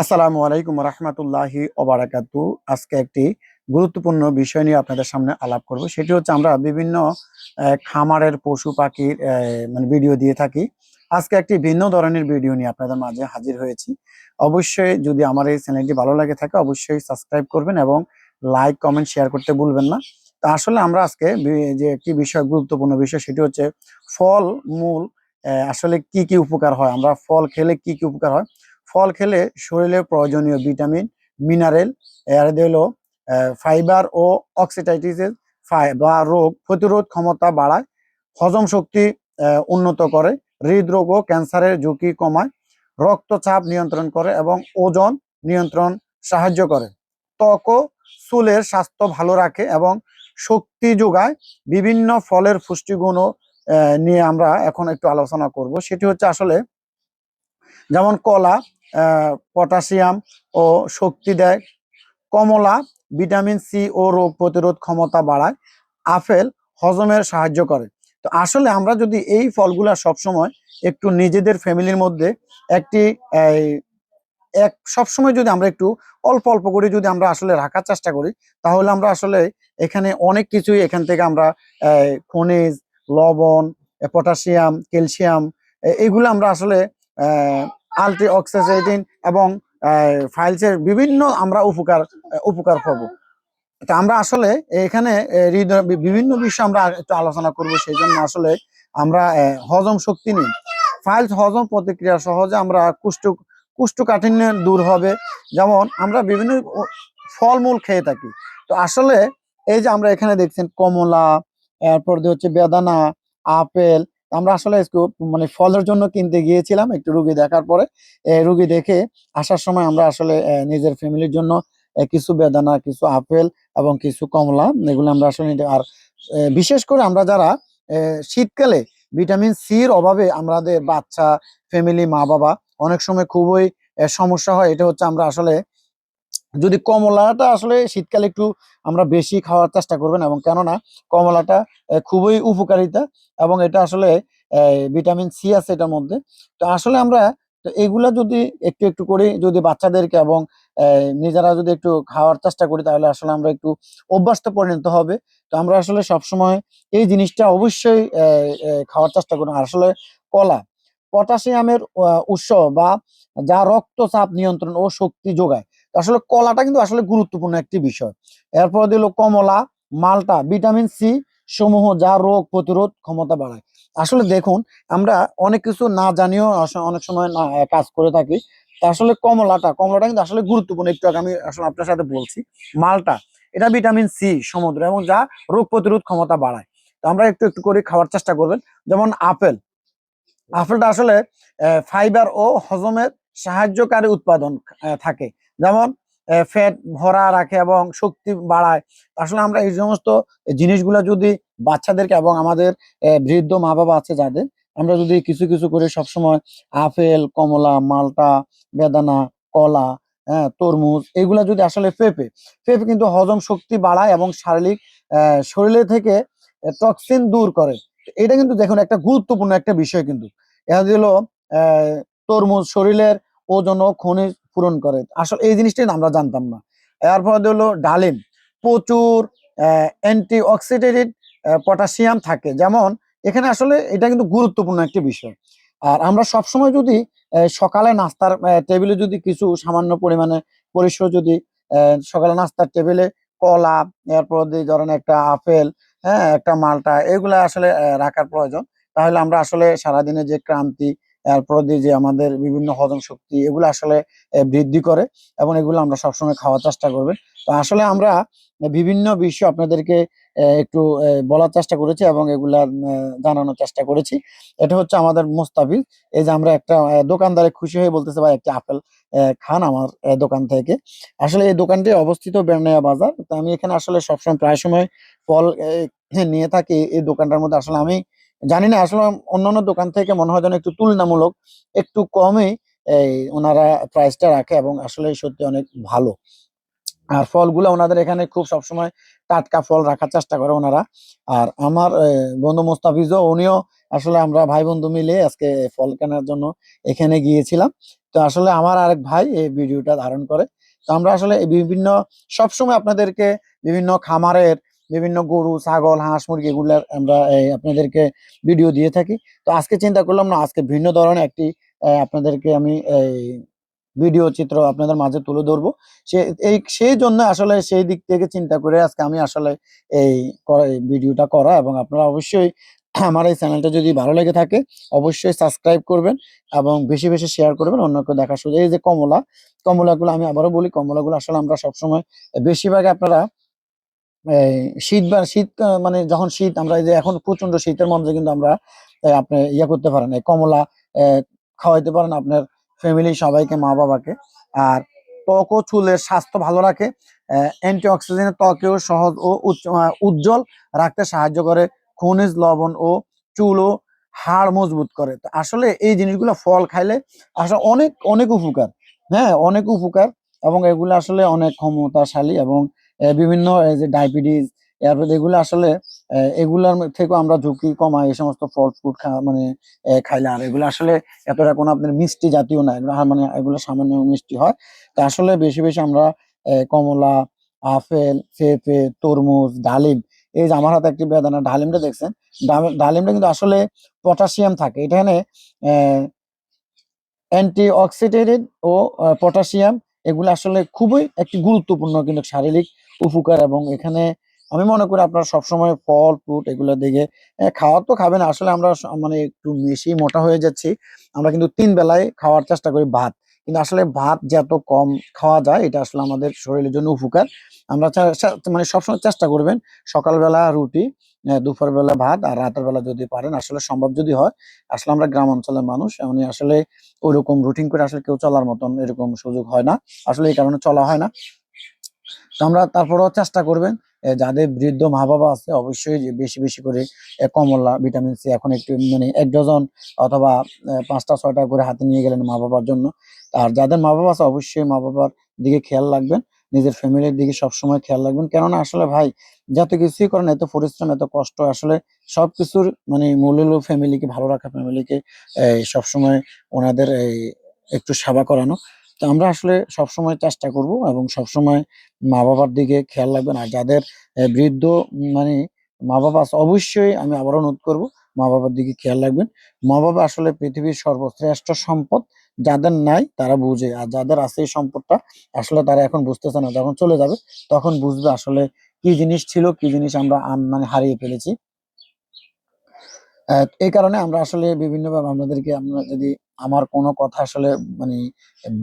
আসসালামু আলাইকুম রহমতুল্লাহি ওবারাকাতু। আজকে একটি গুরুত্বপূর্ণ বিষয় নিয়ে আপনাদের সামনে আলাপ করব। সেটি হচ্ছে আমরা বিভিন্ন খামারের পশু পাখির মানে ভিডিও দিয়ে থাকি। আজকে একটি ভিন্ন ধরনের ভিডিও নিয়ে আপনাদের মাঝে হাজির হয়েছি। অবশ্যই যদি আমার এই চ্যানেলটি ভালো লাগে থাকে অবশ্যই সাবস্ক্রাইব করবেন এবং লাইক কমেন্ট শেয়ার করতে ভুলবেন না। তো আসলে আমরা আজকে যে একটি বিষয়, গুরুত্বপূর্ণ বিষয়, সেটি হচ্ছে ফল মূল আসলে কি কি উপকার হয়, আমরা ফল খেলে কি কি উপকার হয়। ফল খেলে শরীরে প্রয়োজনীয় ভিটামিন, মিনারেল, এর হলো ফাইবার ও অক্সিডাইটিসের বা রোগ প্রতিরোধ ক্ষমতা বাড়ায়, হজম শক্তি উন্নত করে, হৃদরোগ ও ক্যান্সারের ঝুঁকি কমায়, রক্তচাপ নিয়ন্ত্রণ করে এবং ওজন নিয়ন্ত্রণ সাহায্য করে, ত্বক ও চুলের স্বাস্থ্য ভালো রাখে এবং শক্তি যোগায়। বিভিন্ন ফলের পুষ্টিগুণও নিয়ে আমরা এখন একটু আলোচনা করব। সেটি হচ্ছে আসলে যেমন কলা পটাশিয়াম ও শক্তি দেয়, কমলা ভিটামিন সি ও রোগ প্রতিরোধ ক্ষমতা বাড়ায়, আপেল হজমের সাহায্য করে। তো আসলে আমরা যদি এই ফলগুলা সবসময় একটু নিজেদের ফ্যামিলির মধ্যে একটি সবসময় যদি আমরা একটু অল্প অল্প করে যদি আমরা আসলে রাখার চেষ্টা করি, তাহলে আমরা আসলে এখানে অনেক কিছুই এখান থেকে আমরা খনিজ, লবণ, পটাশিয়াম, ক্যালসিয়াম, এগুলো আমরা আসলে আলটি অক্সিডেটিং এবং ফাইলসের বিভিন্ন আমরা উপকার পাবো। তা আমরা আসলে এখানে বিভিন্ন বিষয় আমরা একটু আলোচনা করব। সেই জন্য আসলে আমরা হজম শক্তি নিই। ফাইলস হজম প্রতিক্রিয়া সহজে আমরা কুষ্ঠকাঠিন্য দূর হবে। যেমন আমরা বিভিন্ন ফলমূল খেয়ে থাকি। তো আসলে এই যে আমরা এখানে দেখছেন কমলা, এরপর দিয়ে হচ্ছে বেদানা, আপেল। আমরা আসলে মানে ফলের জন্য কিনতে গিয়েছিলাম একটু রুগী দেখার পরে। রুগী দেখে আসার সময় আমরা আসলে নিজের ফ্যামিলির জন্য কিছু বেদানা, কিছু আপেল এবং কিছু কমলা, এগুলো আমরা আসলে আর বিশেষ করে আমরা যারা শীতকালে ভিটামিন সির অভাবে আমাদের বাচ্চা, ফ্যামিলি, মা বাবা অনেক সময় খুবই সমস্যা হয়। এটা হচ্ছে আমরা আসলে যদি কমলাটা আসলে শীতকালে একটু আমরা বেশি খাওয়ার চেষ্টা করবেন, এবং কেননা কমলাটা খুবই উপকারিতা এবং এটা আসলে ভিটামিন সি আছে এটার মধ্যে। তো আসলে আমরা তো এগুলা যদি একটু একটু করে যদি বাচ্চাদেরকে এবং নিজেরা যদি একটু খাওয়ার চেষ্টা করি, তাহলে আসলে আমরা একটু অভ্যস্ত পরিণত হবে। তো আমরা আসলে সবসময় এই জিনিসটা অবশ্যই খাওয়ার চেষ্টা করি। আর আসলে কলা পটাশিয়ামের উৎস, বা যা রক্তচাপ নিয়ন্ত্রণ ও শক্তি যোগায়। আসলে কলাটা কিন্তু আসলে গুরুত্বপূর্ণ একটি বিষয়। এরপর দিল কমলা, মালটা ভিটামিন সি সমূহ, যা রোগ প্রতিরোধ ক্ষমতা বাড়ায়। আসলে দেখুন, আমরা অনেক কিছু না জানিও অনেক সময় না কাজ করে থাকি। তা আসলে কমলাটা কিন্তু আসলে গুরুত্বপূর্ণ। একটু আগে আমি আসলে আপনার সাথে বলছি। মালটা, এটা ভিটামিন সি সমুদ্র এবং যা রোগ প্রতিরোধ ক্ষমতা বাড়ায়। তো আমরা একটু একটু করে খাওয়ার চেষ্টা করবেন। যেমন আপেলটা আসলে ফাইবার ও হজমের সাহায্যকারী উৎপাদন থাকে। যেমন ফ্যাট ভরা রাখে এবং শক্তি বাড়ায়। আসলে আমরা এই সমস্ত জিনিসগুলা যদি বাচ্চাদেরকে এবং আমাদের বৃদ্ধ মা বাবা আছে যাদের, আমরা যদি কিছু কিছু করে সবসময় আপেল, কমলা, মালটা, বেদানা, কলা, হ্যাঁ, তরমুজ, এগুলা যদি আসলে পেঁপে পেঁপে কিন্তু হজম শক্তি বাড়ায় এবং শরীরে থেকে টক্সিন দূর করে। এটা কিন্তু দেখুন একটা গুরুত্বপূর্ণ একটা বিষয় কিন্তু। এটা হলো আহ তরমুজ শরীরের ওজন ও খনিজ পূরণ করে। আসলে এই জিনিসটাই আমরা জানতাম না। এরপর হলো ডালিম, প্রচুর অ্যান্টি অক্সিডেন্ট পটাশিয়াম থাকে। যেমন এখানে আসলে এটা কিন্তু গুরুত্বপূর্ণ একটি বিষয়। আর আমরা সবসময় যদি সকালে নাস্তার টেবিলে যদি কিছু সামান্য পরিমাণে পরিসর যদি সকালে নাস্তার টেবিলে কলা, এরপর দিয়ে ধরেন একটা আপেল, হ্যাঁ, একটা মালটা, এগুলা আসলে রাখার প্রয়োজন। তাহলে আমরা আসলে সারাদিনে যে ক্লান্তি, এরপর দিয়ে যে আমাদের বিভিন্ন হজম শক্তি, এগুলো আসলে বৃদ্ধি করে এবং এগুলো আমরা সবসময় খাওয়ার চেষ্টা করবেন। তো আসলে আমরা বিভিন্ন বিষয় আপনাদেরকে একটু বলার চেষ্টা করেছি এবং এগুলা জানানোর চেষ্টা করেছি। এটা হচ্ছে আমাদের মুস্তাফিজ। এই যে আমরা একটা দোকানদারে খুশি হয়ে বলতেছে, ভাই একটা আপেল খান আমার দোকান থেকে। আসলে এই দোকানটি অবস্থিত বের্নায়া বাজার। তো আমি এখানে আসলে সবসময় প্রায় সময় ফল নিয়ে থাকি এই দোকানটার মধ্যে। আসলে আমি জানি না, আসলে অন্যান্য দোকান থেকে মনে হয় যেন একটু তুলনামূলক একটু কমে এই ওনারা প্রাইসটা রাখে এবং আসলে সত্যি অনেক ভালো। আর ফলগুলো ওনাদের এখানে খুব সবসময় টাটকা ফল রাখার চেষ্টা করে ওনারা। আর আমার বন্ধু মোস্তাফিজও, উনিও আসলে আমরা ভাই বন্ধু মিলে আজকে ফল কেনার জন্য এখানে গিয়েছিলাম। তো আসলে আমার আরেক ভাই এই ভিডিওটা ধারণ করে। তো আমরা আসলে এই বিভিন্ন সবসময় আপনাদেরকে বিভিন্ন খামারের বিভিন্ন গরু ছাগল হাঁস মুরগি এগুলার আমরা আপনাদেরকে ভিডিও দিয়ে থাকি। তো আজকে চিন্তা করলাম না, আজকে ভিন্ন ধরনের একটি আপনাদেরকে আমি ভিডিও চিত্র আপনাদের মাঝে তুলে ধরবো। সে সেই জন্য আসলে সেই দিক থেকে চিন্তা করে আজকে আমি আসলে এই এই ভিডিওটা করা। এবং আপনারা অবশ্যই আমার এই চ্যানেলটা যদি ভালো লেগে থাকে অবশ্যই সাবস্ক্রাইব করবেন এবং বেশি বেশি শেয়ার করবেন অন্যকে দেখার সুযোগ। এই যে কমলাগুলো আমি আবারও বলি, কমলাগুলো আসলে আমরা সবসময় বেশিরভাগ আপনারা এই শীত মানে যখন শীত, আমরা এই যে এখন প্রচন্ড শীতের মধ্যে কিন্তু আমরা আপনি ইয়া করতে পারেন, এই কমলা আহ, খাওয়াইতে পারেন আপনার ফ্যামিলি সবাইকে, মা বাবাকে। আর ত্বক ও চুলের স্বাস্থ্য ভালো রাখে, অ্যান্টি অক্সিডেন্ট ত্বকেও সহজ ও উজ্জ্বল রাখতে সাহায্য করে, খনিজ লবণ ও চুল ও হাড় মজবুত করে। তো আসলে এই জিনিসগুলো ফল খাইলে আসলে অনেক অনেক উপকার। হ্যাঁ, অনেক উপকার। এবং এগুলো আসলে অনেক ক্ষমতাশালী এবং বিভিন্ন এই যে ডায়াবেটিস, এরপর এগুলো আসলে এগুলার থেকেও আমরা ঝুঁকি কমাই এই সমস্ত ফল ফ্রুট মানে খাইলে। আর এগুলো আসলে এতটা কোনো আপনার মিষ্টি জাতীয় না, এগুলো মানে এগুলো সামান্য মিষ্টি হয়। তো আসলে বেশি বেশি আমরা কমলা, আপেল, পেঁপে, তরমুজ, ডালিম। এই যে আমার হাতে একটি বেদানা ডালিমটা দেখছেন, ডালিমটা কিন্তু আসলে পটাশিয়াম থাকে এখানে, অ্যান্টিঅক্সিডেন্ট ও পটাশিয়াম। এগুলো আসলে খুবই একটি গুরুত্বপূর্ণ কিন্তু শারীরিক উপকার। এবং এখানে আমি মনে করি আপনারা সবসময় ফল ফ্রুট এগুলো দিকে খাওয়া তো খাবেন। আসলে আমরা মানে একটু বেশি মোটা হয়ে যাচ্ছি। আমরা কিন্তু 3 বেলায় খাওয়ার চেষ্টা করি ভাত, কিন্তু আসলে ভাত যত কম খাওয়া যায় এটা আসলে আমাদের শরীরের জন্য উপকার। আমরা মানে সবসময় চেষ্টা করবেন সকালবেলা রুটি, দুপুর বেলা ভাত, আর রাতের বেলা যদি পারেন আসলে সম্ভব যদি হয়। আসলে আমরা গ্রাম অঞ্চলের মানুষ, এমনি আসলে ওইরকম রুটিন করে আসলে কেউ চলার মতন এরকম সুযোগ হয় না, আসলে এই কারণে চলা হয় না। তো আমরা তারপরেও চেষ্টা করবেন যাদের বৃদ্ধ মা বাবা আছে অবশ্যই যে বেশি বেশি করে কমলা, ভিটামিন সি এখন একটু মানে 1 ডজন অথবা 5টা 6টা করে হাতে নিয়ে গেলেন মা বাবার জন্য। আর যাদের মা বাবা আছে অবশ্যই মা বাবার দিকে খেয়াল রাখবেন, নিজের ফ্যামিলির দিকে সবসময় খেয়াল রাখবেন। কেননা আসলে ভাই যত কিছুই করেন, এত পরিশ্রম এত কষ্ট, আসলে সবকিছুর মানে মূল হলো ফ্যামিলিকে ভালো রাখা, ফ্যামিলিকে সবসময় ওনাদের একটু সেবা করানো। তো আমরা আসলে সবসময় চেষ্টা করব এবং সবসময় মা বাবার দিকে খেয়াল রাখবেন। আর যাদের বৃদ্ধ মানে মা বাবা আছে অবশ্যই আমি আবারও অনুরোধ করব মা বাবার দিকে খেয়াল রাখবেন। মা বাবা আসলে পৃথিবীর সর্বশ্রেষ্ঠ সম্পদ, যাদের নাই তারা বুঝে, আর যাদের আছে এই সম্পদটা আসলে তারা এখন বুঝতেছে না, যখন চলে যাবে তখন বুঝবে আসলে কি জিনিস ছিল, কি জিনিস আমরা মানে হারিয়ে ফেলেছি। এই কারণে আমরা আসলে বিভিন্নভাবে আপনাদেরকে, আমরা যদি আমার কোনো কথা আসলে মানে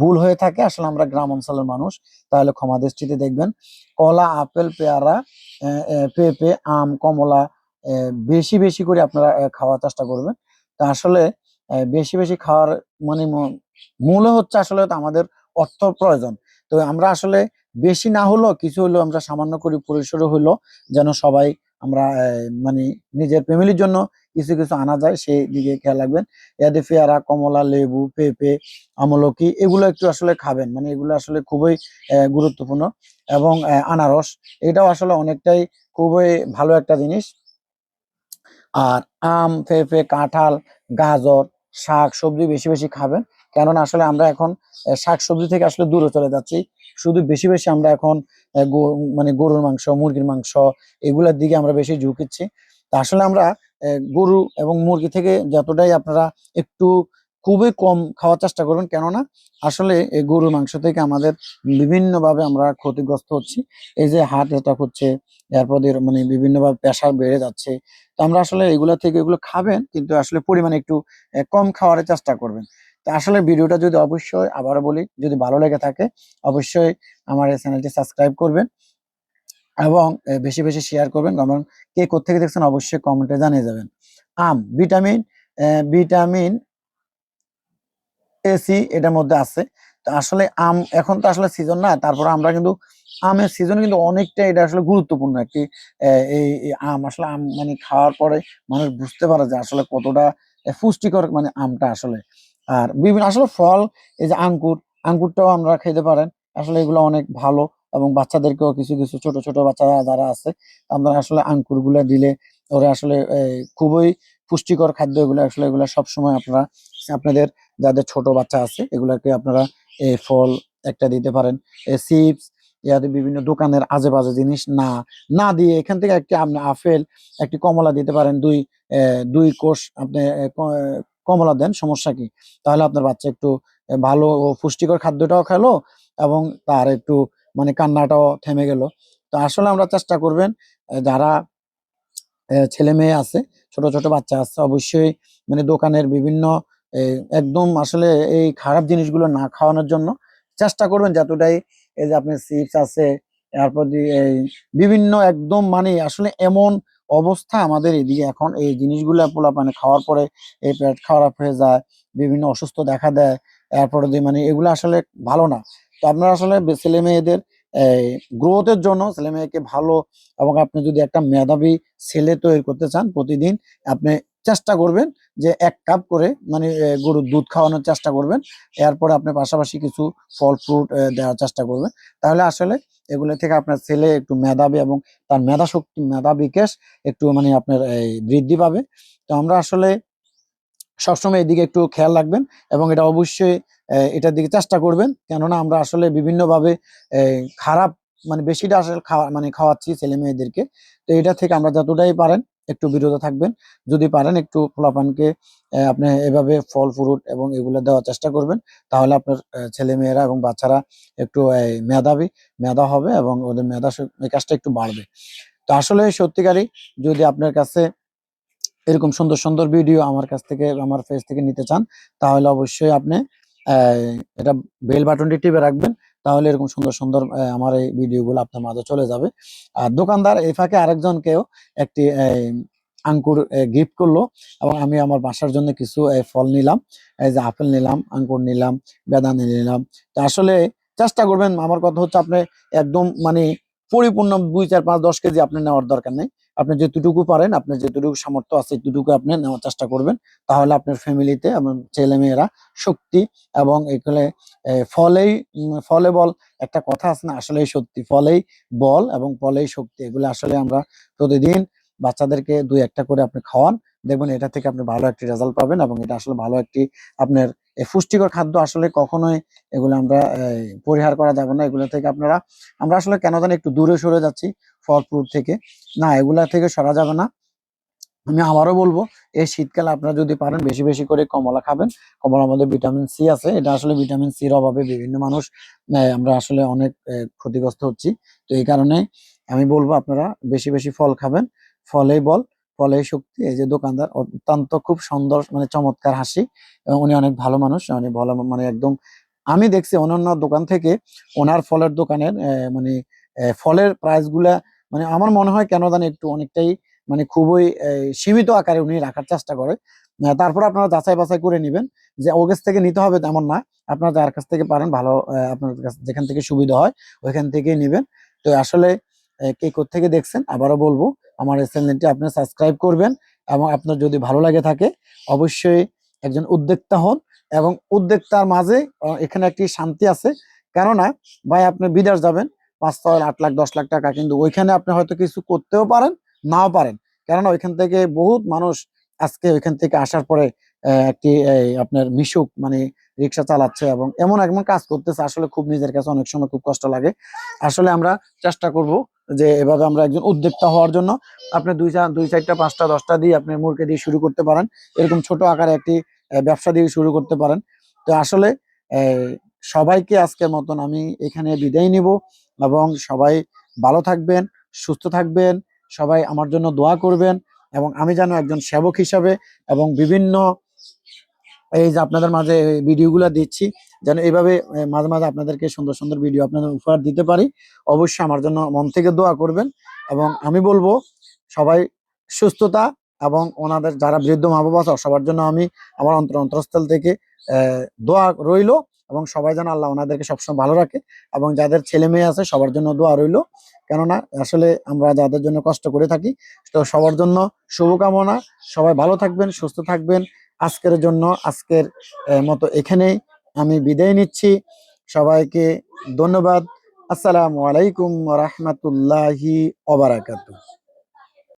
ভুল হয়ে থাকে, আসলে আমরা গ্রাম অঞ্চলের মানুষ, তাহলে ক্ষমা দৃষ্টিতে দেখবেন। কলা, আপেল, পেয়ারা, পেঁপে, আম, কমলা বেশি বেশি করে আপনারা খাওয়ার চেষ্টা করবেন। তা আসলে বেশি বেশি খাওয়ার মানে মূল হচ্ছে আসলে তো আমাদের অর্থ প্রয়োজন। তো আমরা আসলে বেশি না হলেও কিছু হলেও আমরা সামান্য করে পরিসরে হলো যেন সবাই আমরা মানে নিজের ফ্যামিলির জন্য কিছু কিছু আনা যায় সেই দিকে খেয়াল রাখবেন। এতে পেয়ারা, কমলা, লেবু, পেঁপে, আমলকি এগুলো একটু আসলে খাবেন, মানে এগুলো আসলে খুবই গুরুত্বপূর্ণ। এবং আনারস, এটাও আসলে অনেকটাই খুবই ভালো একটা জিনিস। আর আম, পেঁপে, কাঁঠাল, গাজর, শাক সবজি বেশি বেশি খাবেন। কেননা আসলে আমরা এখন শাক সবজি থেকে আসলে দূরে চলে যাচ্ছি, শুধু বেশি বেশি আমরা এখন মানে গরুর মাংস, মুরগির মাংস এগুলোর দিকে আমরা বেশি ঝুঁকিচ্ছি। তা আসলে আমরা গরু এবং মুরগি থেকে যতটাই আপনারা একটু খুবই কম খাওয়ার চেষ্টা করবেন। কেননা আসলে এই গরুর মাংস থেকে আমাদের বিভিন্নভাবে আমরা ক্ষতিগ্রস্ত হচ্ছি। এই যে হার্ট অ্যাটাক হচ্ছে, এরপর মানে বিভিন্নভাবে প্রেশার বেড়ে যাচ্ছে। তো আমরা আসলে এগুলা থেকে এগুলো খাবেন, কিন্তু আসলে পরিমাণে একটু কম খাওয়ার চেষ্টা করবেন। তো আসলে ভিডিওটা যদি অবশ্যই আবারও বলি যদি ভালো লেগে থাকে অবশ্যই আমার এই চ্যানেলটি সাবস্ক্রাইব করবেন এবং বেশি বেশি শেয়ার করবেন। এবং কে কোত্থেকে দেখছেন অবশ্যই কমেন্টে জানিয়ে যাবেন। আম, ভিটামিন এসি এটার মধ্যে আছে। তো আসলে আম এখন তো আসলে সিজন না, তারপর আমরা কিন্তু আমের সিজন কিন্তু অনেকটা, এটা আসলে গুরুত্বপূর্ণ একটি এই আম। আসলে আম মানে খাওয়ার পরে মানুষ বুঝতে পারে যে আসলে কতটা পুষ্টিকর মানে আমটা আসলে। আর বিভিন্ন আসলে ফল, এই যে আঙ্কুরটাও আমরা খেতে পারেন, আসলে এগুলো অনেক ভালো এবং বাচ্চাদেরকেও কিছু কিছু ছোট ছোট বাচ্চা যারা আছে আমরা আসলে আঙ্কুর গুলা দিলে ওরা আসলে খুবই পুষ্টিকর খাদ্য, এগুলো আসলে এগুলো সবসময় আপনারা আপনাদের যাদের ছোট বাচ্চা আছে এগুলাকে আপনারা ফল একটা দিতে পারেন, চিপস, ইয়াতে বিভিন্ন দোকানের আজে বাজে জিনিস না না দিয়ে এখান থেকে একটি আপনি আপেল একটি কমলা দিতে পারেন, দুই কোষ আপনি কমলা দেন, সমস্যা কি? তাহলে আপনার বাচ্চা একটু ভালো ও পুষ্টিকর খাদ্যটাও খেলো এবং তার একটু মানে কান্নাটাও থেমে গেল। তো আসলে আমরা চেষ্টা করবেন যারা ছেলে মেয়ে আছে, ছোট ছোট বাচ্চা আছে, অবশ্যই মানে দোকানের বিভিন্ন একদম আসলে এই খারাপ জিনিসগুলো না খাওয়ানোর জন্য চেষ্টা করবেন যতটাই। এই যে আপনার চিপস আছে, তারপর এই বিভিন্ন একদম মানে আসলে এমন অবস্থা আমাদের এদিকে এখন এই জিনিসগুলো পোলা মানে খাওয়ার পরে এই পেট খারাপ হয়ে যায়, বিভিন্ন অসুস্থ দেখা দেয়, এরপরে দিয়ে মানে এগুলো আসলে ভালো না। তো আপনারা আসলে ছেলে মেয়েদের গ্রোথের জন্য ছেলে মেয়েকে ভালো এবং আপনি যদি একটা মেধাবী ছেলে তৈরি করতে চান প্রতিদিন আপনি চেষ্টা করবেন যে 1 কাপ করে মানে গরুর দুধ খাওয়ানোর চেষ্টা করবেন, এরপরে আপনি পাশাপাশি কিছু ফল ফ্রুট দেওয়ার চেষ্টা করবেন। তাহলে আসলে এগুলো থেকে আপনার ছেলে একটু মেধাবী এবং তার মেধা শক্তি মেধা বিকাশ একটু মানে আপনার বৃদ্ধি পাবে। তো আমরা আসলে সবসময় এদিকে একটু খেয়াল রাখবেন এবং এটা অবশ্যই এটার দিকে চেষ্টা করবেন, কেননা আমরা আসলে বিভিন্নভাবে খারাপ মানে বেশিটা আসলে খাওয়াচ্ছি ছেলে মেয়েদেরকে। তো এটা থেকে আমরা যতটাই পারেন একটু বিরত থাকবেন। যদি পারেন একটু পোলাপানকে আপনি এভাবে ফল ফ্রুট এবং এগুলো দেওয়ার চেষ্টা করবেন, তাহলে আপনার ছেলে মেয়েরা এবং বাচ্চারা একটু মেধা হবে এবং ওদের বিকাশটা একটু বাড়বে। তো আসলে সত্যিকারই যদি আপনার কাছে এরকম সুন্দর সুন্দর ভিডিও আমার কাছ থেকে আমার ফেস থেকে নিতে চান, তাহলে অবশ্যই আপনি এটা বেল বাটনটি টিপে রাখবেন, তাহলে এরকম সুন্দর সুন্দর আমার এই ভিডিওগুলো আপনার মাঝে চলে যাবে। আর দোকানদার এই ফাঁকে আরেকজনকেও একটি আঙ্কুর গিফট করলো এবং আমি আমার বাসার জন্য কিছু ফল নিলাম, এই যে আপেল নিলাম, আঙ্কুর নিলাম, বেদানা নিলাম। তো আসলে চেষ্টা করবেন, আমার কথা হচ্ছে আপনি একদম মানে পরিপূর্ণ 2 4 5 10 কেজি আপনি নেওয়ার দরকার নেই। আপনি যতটুকু পারেন, আপনার যতটুকু সামর্থ্য আছে ততটুকু আপনি নেওয়ার চেষ্টা করবেন, তাহলে আপনার ফ্যামিলিতে এবং ছেলে মেয়েরা শক্তি এবং এগুলো ফলে বল একটা কথা আছে না, আসলেই সত্যি, ফলেই বল এবং ফলেই শক্তি, এগুলো আসলে আমরা প্রতিদিন বাচ্চাদেরকে 2 1টা করে আপনি খাওয়ান, দেখবেন এটা থেকে আপনি ভালো একটি রেজাল্ট পাবেন এবং এটা আসলে ভালো একটি আপনার পুষ্টিকর খাদ্য। আসলে কখনোই এগুলো আমরা পরিহার করা যাবে না, এগুলো থেকে আমরা আসলে কেন জানি একটু দূরে সরে যাচ্ছি ফল ফ্রুট থেকে, না এগুলা থেকে সরা যাবে না। আমি আবারও বলবো এই শীতকালে আপনারা যদি পারেন বেশি বেশি করে কমলা খাবেন, কমলার মধ্যে ভিটামিন সি আছে, এটা আসলে ভিটামিন সির অভাবে বিভিন্ন মানুষ আমরা আসলে অনেক ক্ষতিগ্রস্ত হচ্ছি। তো এই কারণে আমি বলবো আপনারা বেশি বেশি ফল খাবেন, ফলেই বল ফলেই শক্তি। এই যে দোকানদার অত্যন্ত খুব সুন্দর মানে চমৎকার হাসি এবং উনি অনেক ভালো মানুষ, উনি ভালো মানে একদম আমি দেখছি অন্যান্য দোকান থেকে ওনার ফলের দোকানের মানে ফলের প্রাইস গুলা মানে আমার মনে হয় কেন জানি একটু অনেকটাই মানে খুবই সীমিত আকারে উনি রাখার চেষ্টা করে। তারপর আপনারা যাচাই বাছাই করে নিবেন যে ওর কাছ থেকে নিতে হবে তেমন না, আপনারা যার কাছ থেকে পারেন ভালো আপনার কাছে যেখান থেকে সুবিধা হয় ওইখান থেকেই নিবেন। তো আসলে কে কোত্থেকে দেখছেন আবারও বলবো আমার এই চ্যানেলটি আপনি সাবস্ক্রাইব করবেন এবং আপনার যদি ভালো লাগে থাকে অবশ্যই একজন উদ্যোক্তা হন এবং উদ্যোক্তার মাঝে এখানে একটি শান্তি আছে। কেননা ভাই আপনি বিদেশ যাবেন 5 6 8 লাখ 10 লাখ টাকা, কিন্তু ওইখানে আপনি হয়তো কিছু করতেও পারেন নাও পারেন, কেননা ওইখান থেকে বহুত মানুষ আজকে ওইখান থেকে আসার পরে একটি আপনার মিশুক মানে রিক্সা চালাচ্ছে এবং এমন এমন কাজ করতেছে, আসলে খুব নিজের কাছে অনেক সময় খুব কষ্ট লাগে। আসলে আমরা চেষ্টা করব যে এভাবে আমরা একজন উদ্যোক্তা হওয়ার জন্য আপনি 2 4 5 10টা দিয়ে আপনি মুরগি দিয়ে শুরু করতে পারেন, এরকম ছোট আকারে একটি ব্যবসা দিয়ে শুরু করতে পারেন। তো আসলে আহ, সবাইকে আজকের মতন আমি এখানে বিদায় নিব এবং সবাই ভালো থাকবেন, সুস্থ থাকবেন, সবাই আমার জন্য দোয়া করবেন এবং আমি যেন একজন সেবক হিসাবে এবং বিভিন্ন এই যে আপনাদের মাঝে ভিডিওগুলো দিচ্ছি যেন এইভাবে মাঝে মাঝে আপনাদেরকে সুন্দর সুন্দর ভিডিও আপনাদের উপহার দিতে পারি। অবশ্যই আমার জন্য মন থেকে দোয়া করবেন এবং আমি বলবো সবাই সুস্থতা এবং ওনাদের যারা বৃদ্ধ মা বাবা আছে সবার জন্য আমি আমার অন্তরস্থল থেকে দোয়া রইলো এবং সবাই যেন আল্লাহ ওনাদেরকে সবসময় ভালো রাখে এবং যাদের ছেলে মেয়ে আছে সবার জন্য দোয়া রইলো। কেননা আসলে আমরা যাদের জন্য কষ্ট করে থাকি, তো সবার জন্য শুভকামনা। সবাই ভালো থাকবেন, সুস্থ থাকবেন। আজকের জন্য আজকের মতো এখানেই আমি বিদায় নিচ্ছি। সবাইকে ধন্যবাদ। আসসালামু আলাইকুম রহমতুল্লাহি ওবারাকাতুহ।